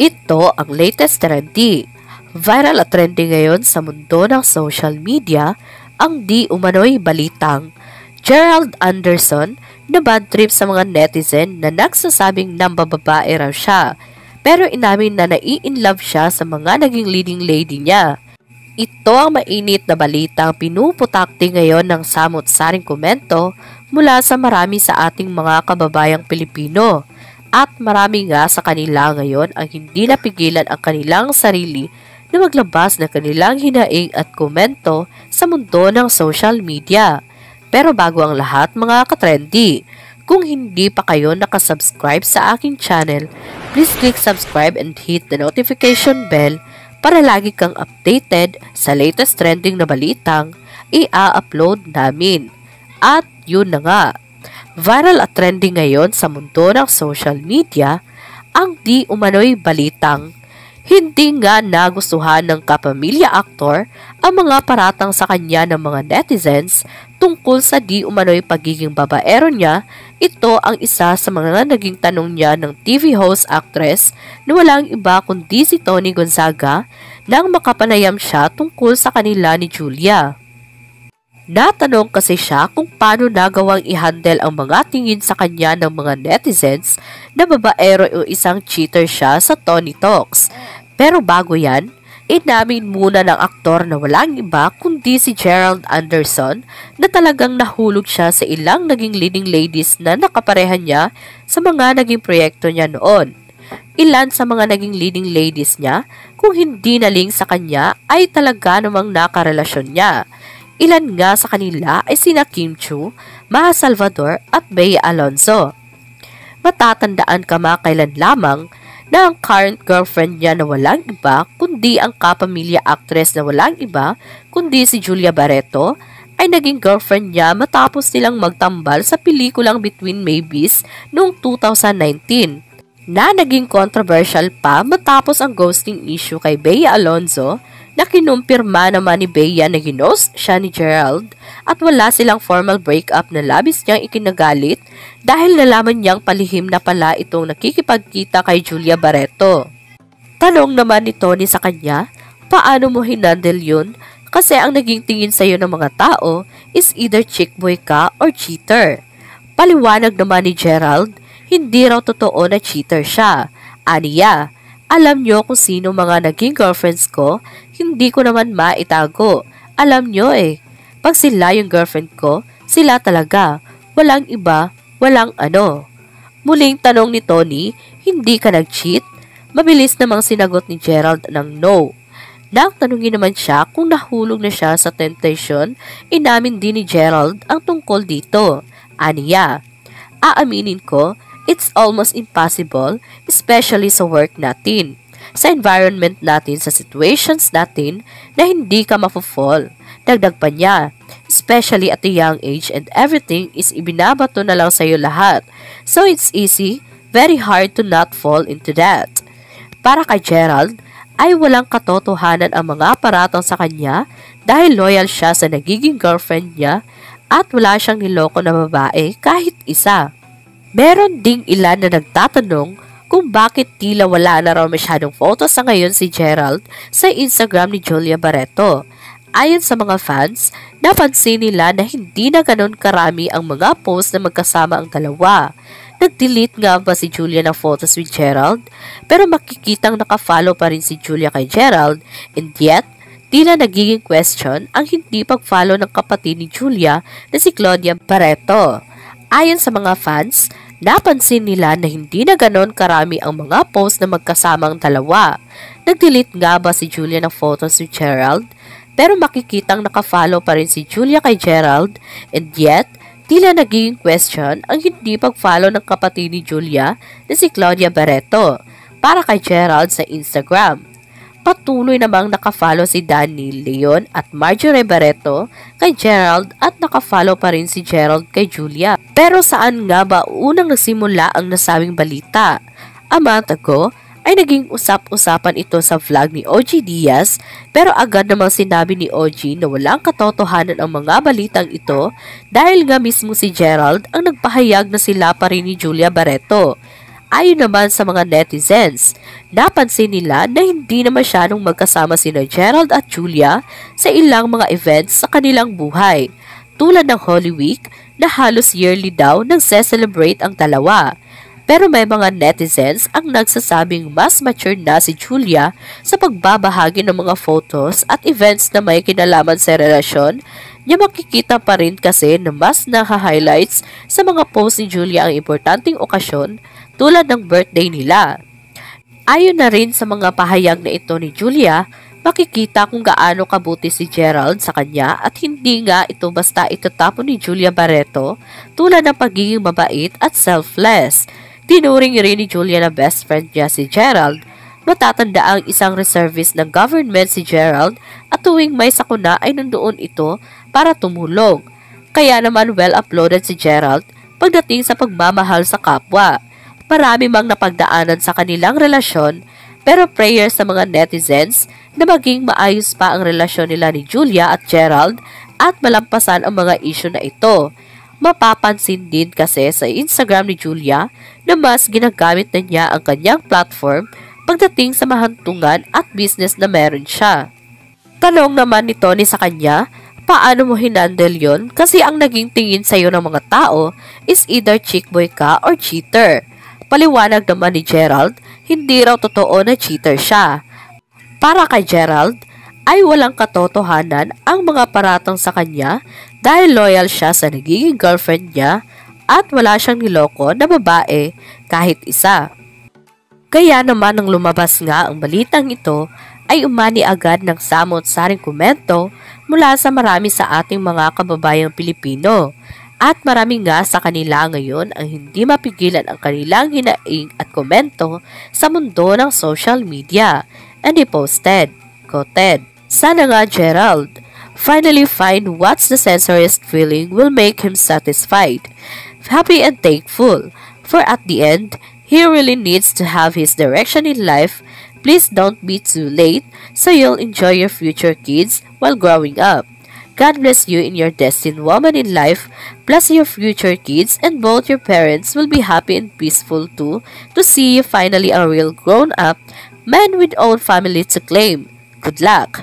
Ito ang latest trendy. Viral at trending ngayon sa mundo ng social media ang di umano'y balitang Gerald Anderson na bad trip sa mga netizen na nagsasabing nambababae raw siya, pero inamin na nai-inlove siya sa mga naging leading lady niya. Ito ang mainit na balitang pinuputakti ngayon ng samot-saring komento mula sa marami sa ating mga kababayang Pilipino. At marami nga sa kanila ngayon ang hindi napigilan ang kanilang sarili na maglabas ng kanilang hinaing at komento sa mundo ng social media. Pero bago ang lahat mga katrendy, kung hindi pa kayo nakasubscribe sa aking channel, please click subscribe and hit the notification bell para lagi kang updated sa latest trending na balitang i-upload namin. At yun na nga, viral at trending ngayon sa mundo ng social media ang di umano'y balitang hindi nga nagustuhan ng kapamilya aktor ang mga paratang sa kanya ng mga netizens tungkol sa di umano'y pagiging babaero niya. Ito ang isa sa mga naging tanong niya ng TV host actress na walang iba kundi si Tony Gonzaga nang makapanayam siya tungkol sa kanila ni Julia. Natanong kasi siya kung paano nagawang i-handle ang mga tingin sa kanya ng mga netizens na babaero o isang cheater siya sa Tony Talks. Pero bago yan, inamin muna ng aktor na walang iba kundi si Gerald Anderson na talagang nahulog siya sa ilang naging leading ladies na nakaparehan niya sa mga naging proyekto niya noon. Ilan sa mga naging leading ladies niya, kung hindi naling sa kanya, ay talaga namang nakarelasyon niya. Ilan nga sa kanila ay sina Kim Chiu, Maha Salvador at Bea Alonzo. Matatandaan kamakailan lamang na ang current girlfriend niya na walang iba kundi ang kapamilya actress na walang iba kundi si Julia Barreto ay naging girlfriend niya matapos nilang magtambal sa pelikulang Between Maybes noong 2019 na naging controversial pa matapos ang ghosting issue kay Bea Alonzo na kinumpirma naman ni Bea na ginost siya ni Gerald at wala silang formal breakup na labis niyang ikinagalit dahil nalaman niyang palihim na pala itong nakikipagkita kay Julia Barreto. Tanong naman ni Tony sa kanya, paano mo hinandle yun? Kasi ang naging tingin sa'yo ng mga tao is either chick boy ka or cheater. Paliwanag naman ni Gerald, hindi raw totoo na cheater siya. Aniya, alam niyo kung sino mga naging girlfriends ko, hindi ko naman maitago. Alam niyo pag sila yung girlfriend ko, sila talaga. Walang iba, walang ano. Muling tanong ni Tony, hindi ka nag-cheat? Mabilis namang sinagot ni Gerald ng no. Nang tanungin naman siya kung nahulog na siya sa temptation, inamin din ni Gerald ang tungkol dito. Aniya, aaminin ko, it's almost impossible, especially sa work natin, sa environment natin, sa situations natin, na hindi ka mafo-fall. Dagdag pa niya, especially at a young age and everything is ibinabato na lang sa'yo lahat. So it's easy, very hard to not fall into that. Para kay Gerald, ay walang katotohanan ang mga paratang sa kanya dahil loyal siya sa nagiging girlfriend niya at wala siyang niloko na babae kahit isa. Meron ding ilan na nagtatanong kung bakit tila wala na raw masyadong photos sa ngayon si Gerald sa Instagram ni Julia Barreto. Ayon sa mga fans, napansin nila na hindi na ganon karami ang mga post na magkasama ang dalawa. Nag-delete nga ba si Julia ng photos with Gerald? Pero makikitang nakafollow pa rin si Julia kay Gerald, and yet, tila nagiging question ang hindi pag-follow ng kapatid ni Julia na si Claudia Barreto. Ayon sa mga fans, napansin nila na hindi na ganon karami ang mga post na magkasamang dalawa. Nag-delete nga ba si Julia ng photos with Gerald? Pero makikitang nakafollow pa rin si Julia kay Gerald, and yet, tila naging question ang hindi pag-follow ng kapatid ni Julia na si Claudia Barreto para kay Gerald sa Instagram. Patuloy namang nakafollow si Danny Leon at Marjorie Barreto kay Gerald at nakafollow pa rin si Gerald kay Julia. Pero saan nga ba unang nagsimula ang nasabing balita? A month ago, ay naging usap-usapan ito sa vlog ni OG Diaz, pero agad namang sinabi ni OG na walang katotohanan ang mga balitang ito dahil nga mismo si Gerald ang nagpahayag na sila pa rin ni Julia Barreto. Ayon naman sa mga netizens, napansin nila na hindi na masyadong magkasama sina Gerald at Julia sa ilang mga events sa kanilang buhay, tulad ng Holy Week na halos yearly daw nagse-celebrate ang dalawa. Pero may mga netizens ang nagsasabing mas mature na si Julia sa pagbabahagi ng mga photos at events na may kinalaman sa relasyon niya. Makikita pa rin kasi na mas naha-highlights sa mga post ni Julia ang importanteng okasyon tulad ng birthday nila. Ayon na rin sa mga pahayag na ito ni Julia, makikita kung gaano kabuti si Gerald sa kanya at hindi nga ito basta itatapon ni Julia Barreto tulad ng pagiging mabait at selfless. Tinuring rin ni Julia na best friend niya si Gerald. Matatanda ang isang reservist ng government si Gerald at tuwing may sakuna ay nandoon ito para tumulong. Kaya naman well-uploaded si Gerald pagdating sa pagmamahal sa kapwa. Marami mang napagdaanan sa kanilang relasyon, pero prayer sa mga netizens na maging maayos pa ang relasyon nila ni Julia at Gerald at malampasan ang mga issue na ito. Mapapansin din kasi sa Instagram ni Julia na mas ginagamit na niya ang kanyang platform pagdating sa mahantungan at business na meron siya. Tanong naman ni Tony sa kanya, paano mo hinandle yon? Kasi ang naging tingin sa'yo ng mga tao is either chick boy ka or cheater. Paliwanag naman ni Gerald, hindi raw totoo na cheater siya. Para kay Gerald, ay walang katotohanan ang mga paratang sa kanya dahil loyal siya sa nagiging girlfriend niya at wala siyang niloko na babae kahit isa. Kaya naman nang lumabas nga ang balitang ito, ay umani agad ng samot-saring komento mula sa marami sa ating mga kababayang Pilipino. At marami nga sa kanila ngayon ang hindi mapigilan ang kanilang hinaing at komento sa mundo ng social media. And he posted, quoted, "Sana nga Gerald, finally find what's the sincerest feeling will make him satisfied, happy and thankful. For at the end, he really needs to have his direction in life. Please don't be too late so you'll enjoy your future kids while growing up. God bless you in your destined woman in life, plus your future kids, and both your parents will be happy and peaceful too to see you finally a real grown-up man with own family to claim. Good luck."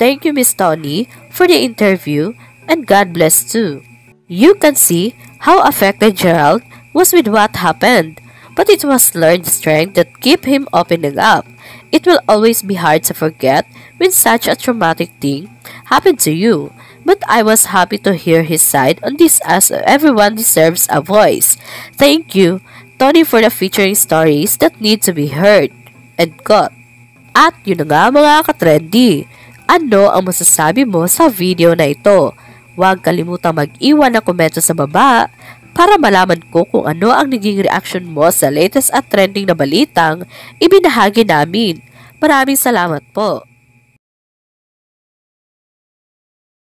Thank you, Miss Tony, for the interview, and God bless too. You can see how affected Gerald was with what happened, but it was learned strength that kept him opening up. It will always be hard to forget when such a traumatic thing happened to you, but I was happy to hear his side on this as everyone deserves a voice. Thank you, Tony, for the featuring stories that need to be heard. And cut. At yun na nga mga katrendy, ano ang masasabi mo sa video na ito? Huwag kalimutang mag-iwan ng komento sa baba para malaman ko kung ano ang naging reaction mo sa latest at trending na balitang ibinahagi namin. Maraming salamat po.